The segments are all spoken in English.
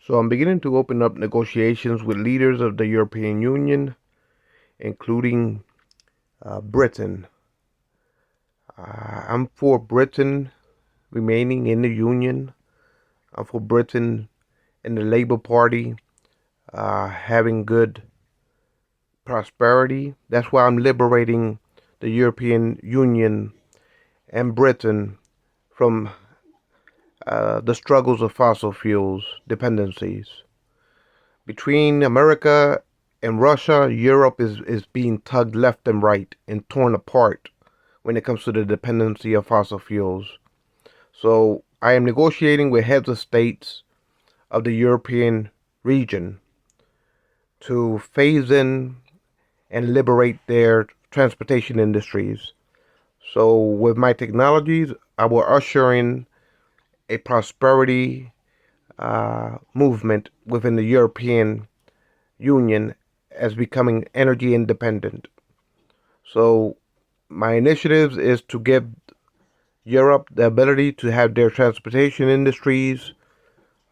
So I'm beginning to open up negotiations with leaders of the European Union, including Britain. I'm for Britain remaining in the Union. I'm for Britain and the Labour Party having good prosperity. That's why I'm liberating the European Union and Britain from the struggles of fossil fuels dependencies. Between America and Russia, Europe is being tugged left and right and torn apart when it comes to the dependency of fossil fuels. So I am negotiating with heads of states of the European region to phase in and liberate their transportation industries. So with my technologies, I will usher in a prosperity movement within the European Union as becoming energy independent. So my initiatives is to give Europe the ability to have their transportation industries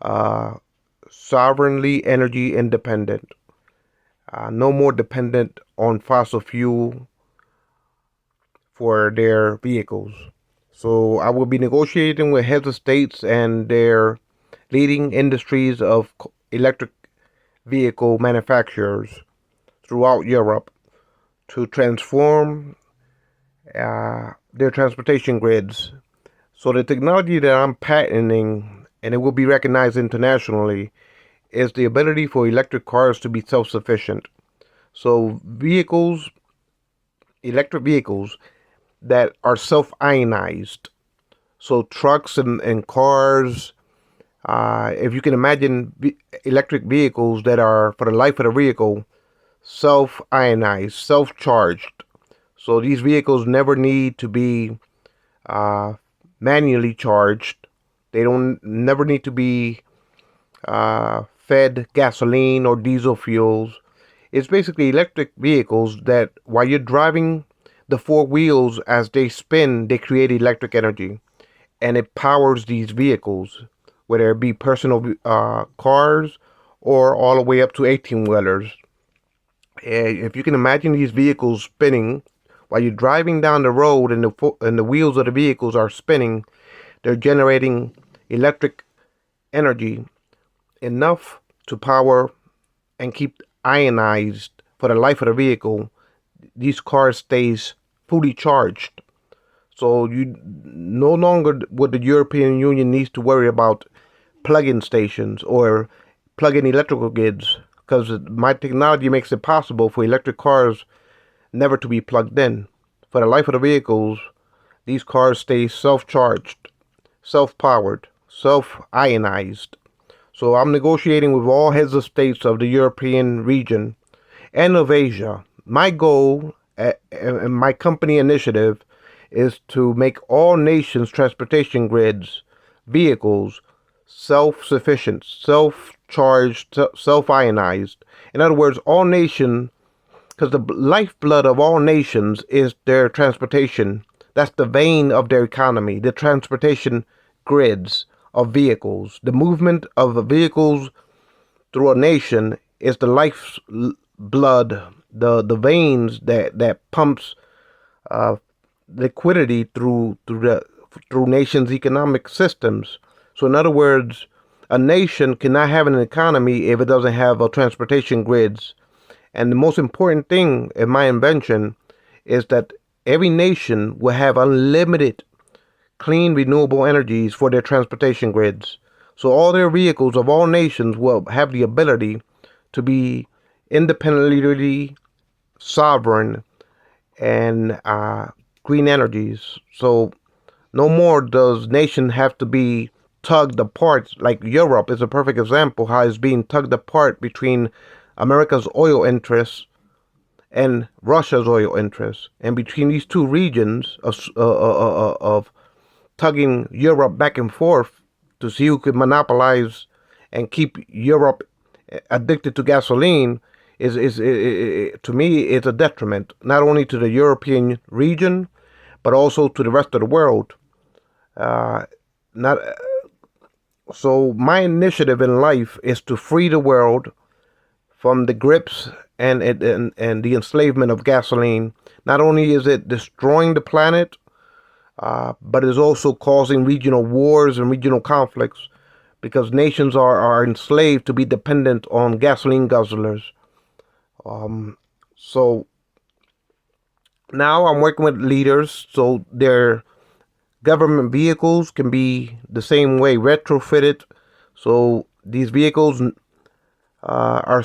uh, sovereignly energy independent, no more dependent on fossil fuel for their vehicles. So I will be negotiating with heads of states and their leading industries of electric vehicle manufacturers throughout Europe to transform their transportation grids. So the technology that I'm patenting, and it will be recognized internationally, is the ability for electric cars to be self-sufficient. So electric vehicles that are self-ionized. So trucks and cars, if you can imagine electric vehicles that are, for the life of the vehicle, self-ionized, self-charged. So these vehicles never need to be uh, manually charged. They don't never need to be fed gasoline or diesel fuels. It's basically electric vehicles that while you're driving the four wheels as they spin, they create electric energy and it powers these vehicles, whether it be personal cars or all the way up to 18 wheelers. If you can imagine these vehicles spinning while you're driving down the road and the wheels of the vehicles are spinning, they're generating electric energy enough to power and keep ionized for the life of the vehicle. These cars stays fully charged. So you no longer would the European Union needs to worry about plug-in stations or plug-in electrical grids because my technology makes it possible for electric cars never to be plugged in. For the life of the vehicles, these cars stay self-charged, self-powered, self-ionized. So I'm negotiating with all heads of states of the European region and of Asia. My goal and my company initiative is to make all nations' transportation grids, vehicles, self-sufficient, self-charged, self-ionized. In other words, all nations, because the lifeblood of all nations is their transportation. That's the vein of their economy, the transportation grids of vehicles. The movement of vehicles through a nation is the life's blood, the veins that pumps uh, liquidity through nations' economic systems. So, in other words, a nation cannot have an economy if it doesn't have a transportation grids. And the most important thing in my invention is that every nation will have unlimited clean renewable energies for their transportation grids. So all their vehicles of all nations will have the ability to be independently sovereign and green energies. So no more does nation have to be tugged apart. Like Europe is a perfect example how it's being tugged apart between America's oil interests and Russia's oil interests, and between these two regions of tugging Europe back and forth to see who could monopolize and keep Europe addicted to gasoline is to me it's a detriment not only to the European region but also to the rest of the world. Not So my initiative in life is to free the world from the grips and the enslavement of gasoline. Not only is it destroying the planet, but is also causing regional wars and regional conflicts because nations are enslaved to be dependent on gasoline guzzlers. So now I'm working with leaders so their government vehicles can be the same way retrofitted. So these vehicles are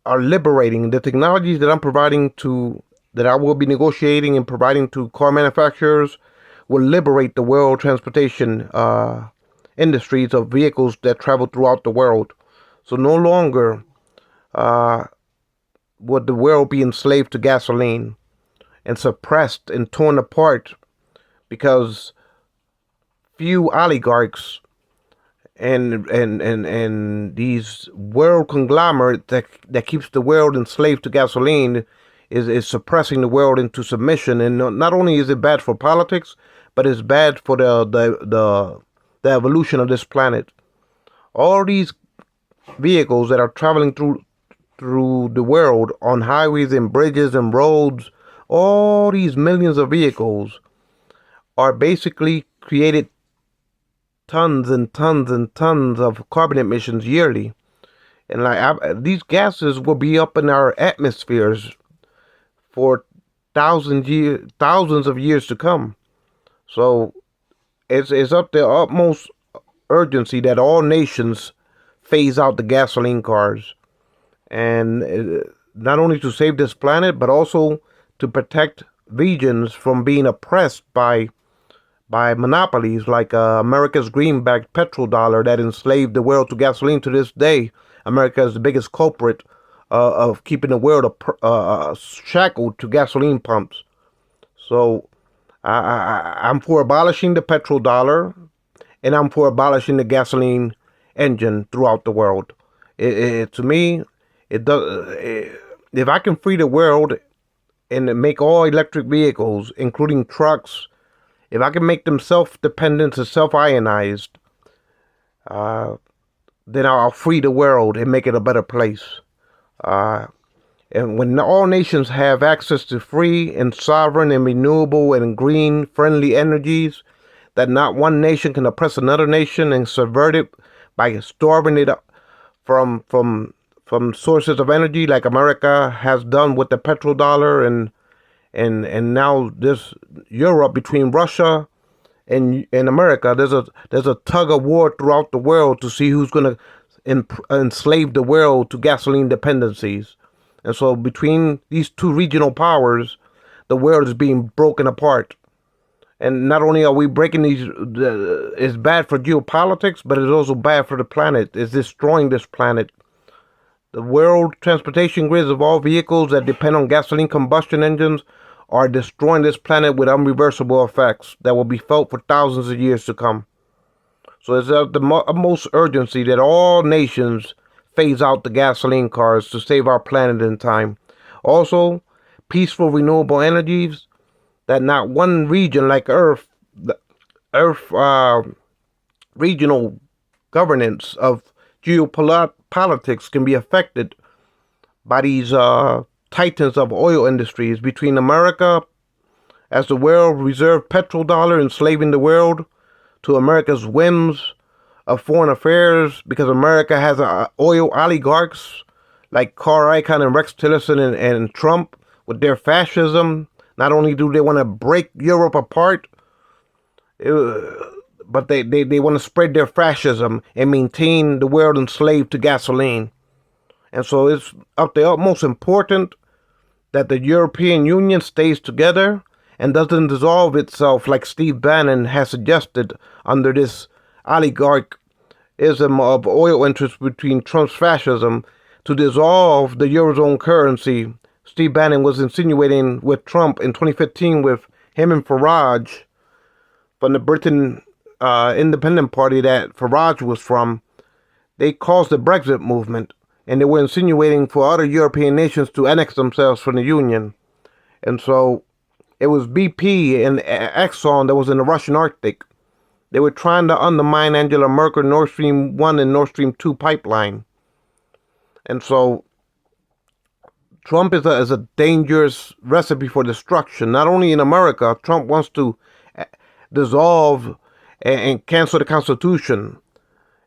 liberating the technologies that I'm providing to that I will be negotiating and providing to car manufacturers will liberate the world transportation industries of vehicles that travel throughout the world. So no longer uh, would the world be enslaved to gasoline and suppressed and torn apart because few oligarchs and these world conglomerate that keeps the world enslaved to gasoline is suppressing the world into submission. And not only is it bad for politics, but it's bad for the evolution of this planet. All these vehicles that are traveling through the world on highways and bridges and roads, all these millions of vehicles are basically created tons and tons and tons of carbon emissions yearly. And these gases will be up in our atmospheres for thousands of years to come. So it's up to utmost urgency that all nations phase out the gasoline cars, and not only to save this planet, but also to protect regions from being oppressed by monopolies like America's greenback petrodollar that enslaved the world to gasoline. To this day, America is the biggest culprit of keeping the world shackled to gasoline pumps. So I'm for abolishing the petrodollar, and I'm for abolishing the gasoline engine throughout the world. To me, it does. If I can free the world and make all electric vehicles, including trucks, if I can make them self-dependent and self-ionized, then I'll free the world and make it a better place. And when all nations have access to free and sovereign and renewable and green friendly energies, that not one nation can oppress another nation and subvert it by starving it from sources of energy like America has done with the petrodollar and now this Europe between Russia and America. There's a tug of war throughout the world to see who's going to enslave the world to gasoline dependencies. And so between these two regional powers, the world is being broken apart. And not only are we breaking these, it's bad for geopolitics, but it's also bad for the planet. It's destroying this planet. The world transportation grids of all vehicles that depend on gasoline combustion engines are destroying this planet with unreversible effects that will be felt for thousands of years to come. So it's of the utmost urgency that all nations phase out the gasoline cars to save our planet in time. Also, peaceful renewable energies that not one region like the Earth regional governance of geopolitics can be affected by these titans of oil industries between America as the world reserve petrodollar enslaving the world to America's whims of foreign affairs because America has oil oligarchs like Carl Icahn and Rex Tillerson and Trump with their fascism. Not only do they want to break Europe apart, but they want to spread their fascism and maintain the world enslaved to gasoline. And so it's of the utmost important that the European Union stays together and doesn't dissolve itself like Steve Bannon has suggested under this oligarchism of oil interests between Trump's fascism to dissolve the Eurozone currency. Steve Bannon was insinuating with Trump in 2015 with him and Farage from the Britain Independent Party that Farage was from. They caused the Brexit movement, and they were insinuating for other European nations to annex themselves from the Union. And so it was BP and Exxon that was in the Russian Arctic They were trying to undermine Angela Merkel Nord Stream 1 and Nord Stream 2 pipeline. And so Trump is a dangerous recipe for destruction. Not only in America, Trump wants to dissolve and cancel the Constitution.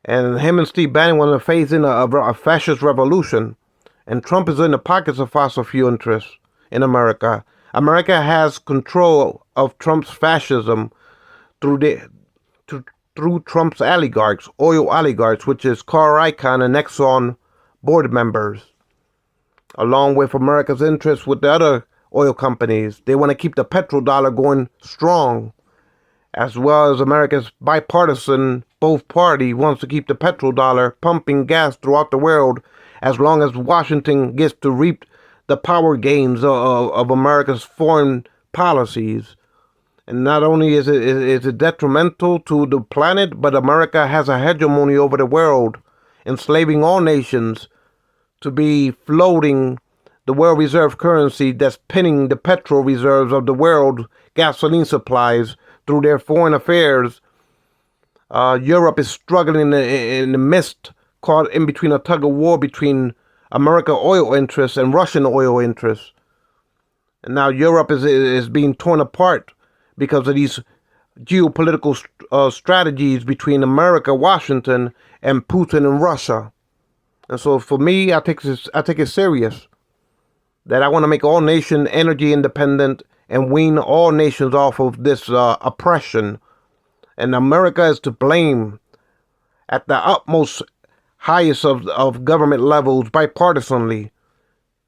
And him and Steve Bannon want to phase in a fascist revolution. And Trump is in the pockets of fossil fuel interests in America. America has control of Trump's fascism through Trump's oligarchs, oil oligarchs, which is Carl Icahn and Exxon board members, along with America's interests with the other oil companies. They want to keep the petrodollar going strong, as well as America's bipartisan, both party wants to keep the petrodollar pumping gas throughout the world as long as Washington gets to reap the power gains of America's foreign policies. And not only is it detrimental to the planet, but America has a hegemony over the world, enslaving all nations to be floating the world reserve currency that's pinning the petrol reserves of the world gasoline supplies through their foreign affairs. Europe is struggling in the midst, caught in between a tug of war between American oil interests and Russian oil interests. And now Europe is being torn apart because of these geopolitical strategies between America, Washington, and Putin and Russia. And so for me, I take it serious that I want to make all nations energy independent and wean all nations off of this oppression. And America is to blame at the utmost highest of government levels bipartisanly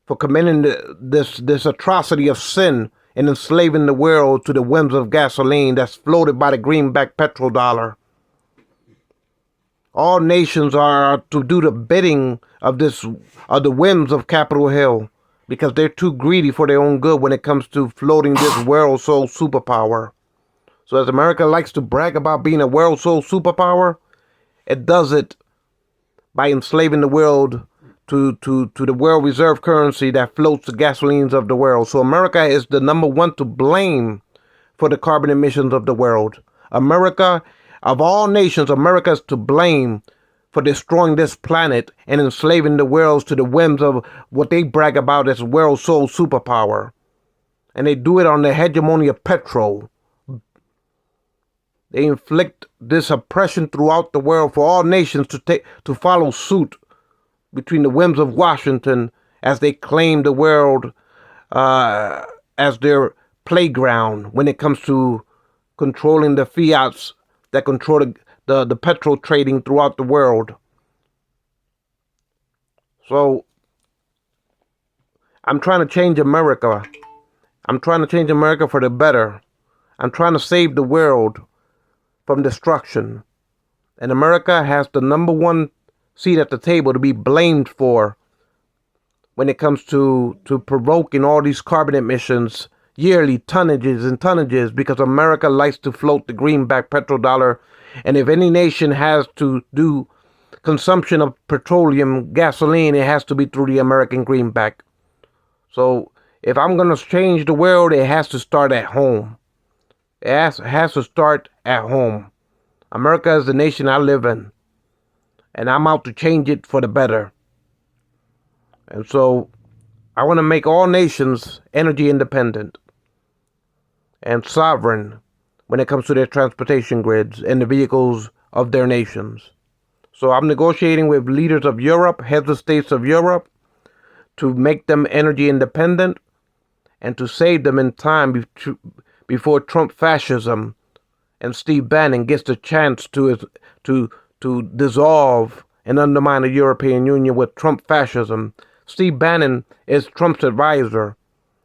for committing this atrocity of sin and enslaving the world to the whims of gasoline that's floated by the greenback petrodollar. All nations are to do the bidding of the whims of Capitol Hill, because they're too greedy for their own good when it comes to floating this world soul superpower. So as America likes to brag about being a world soul superpower, it does it by enslaving the world to the world reserve currency that floats the gasolines of the world. So America is the number one to blame for the carbon emissions of the world. America, of all nations, America is to blame for destroying this planet and enslaving the world to the whims of what they brag about as world soul superpower. And they do it on the hegemony of petrol. They inflict this oppression throughout the world for all nations to follow suit between the whims of Washington as they claim the world as their playground when it comes to controlling the fiats that control the petrol trading throughout the world. So I'm trying to change America. I'm trying to change America for the better. I'm trying to save the world from destruction. And America has the number one seat at the table to be blamed for when it comes to provoking all these carbon emissions, yearly tonnages and tonnages, because America likes to float the greenback petrodollar. And if any nation has to do consumption of petroleum gasoline, it has to be through the American greenback. So if I'm going to change the world, it has to start at home. It has to start at home. America is the nation I live in, and I'm out to change it for the better. And so I want to make all nations energy independent and sovereign when it comes to their transportation grids and the vehicles of their nations. So I'm negotiating with leaders of Europe, heads of states of Europe, to make them energy independent and to save them in time before Trump fascism and Steve Bannon gets the chance to dissolve and undermine the European Union with Trump fascism. Steve Bannon is Trump's advisor,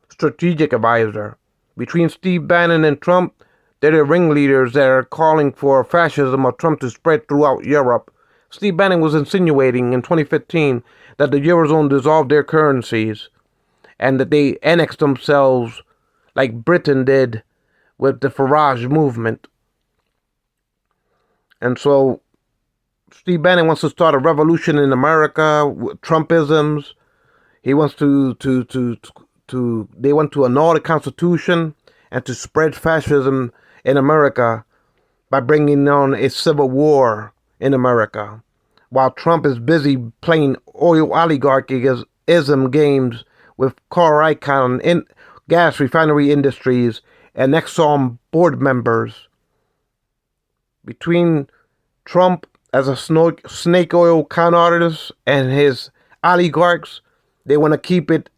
strategic advisor. Between Steve Bannon and Trump, they're the ringleaders that are calling for fascism of Trump to spread throughout Europe. Steve Bannon was insinuating in 2015 that the Eurozone dissolved their currencies and that they annexed themselves like Britain did with the Farage movement. And so Steve Bannon wants to start a revolution in America with Trumpisms. He wants they want to annul the Constitution and to spread fascism in America by bringing on a civil war in America, while Trump is busy playing oil oligarchism games with Carl Icahn in gas refinery industries and Exxon board members. Between Trump as a snake oil con artist and his oligarchs, they want to keep it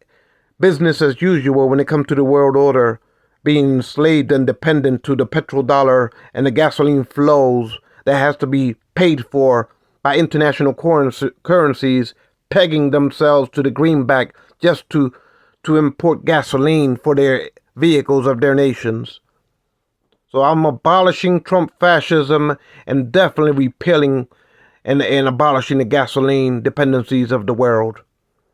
business as usual when it comes to the world order, being enslaved and dependent to the petrodollar and the gasoline flows that has to be paid for by international currencies, pegging themselves to the greenback just to import gasoline for their vehicles of their nations. So I'm abolishing Trump fascism and definitely repealing and abolishing the gasoline dependencies of the world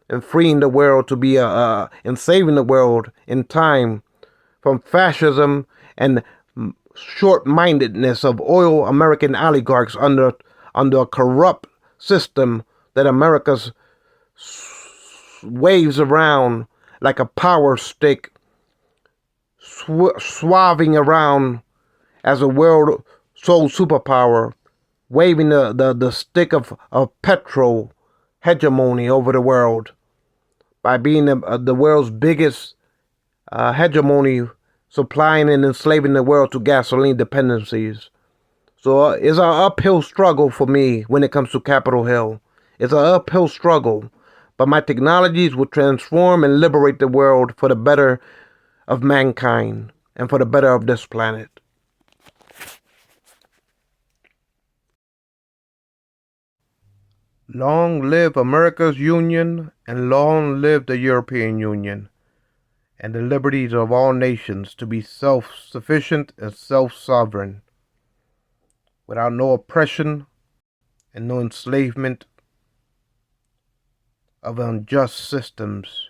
and freeing the world to be and saving the world in time from fascism and short-mindedness of oil American oligarchs under a corrupt system that America's waves around like a power stick, swathing around as a world sole superpower, waving the stick of petrol hegemony over the world by being the world's biggest hegemony, supplying and enslaving the world to gasoline dependencies. So it's an uphill struggle for me when it comes to Capitol Hill. It's an uphill struggle, but my technologies will transform and liberate the world for the better of mankind and for the better of this planet. Long live America's Union and long live the European Union and the liberties of all nations to be self-sufficient and self-sovereign without no oppression and no enslavement of unjust systems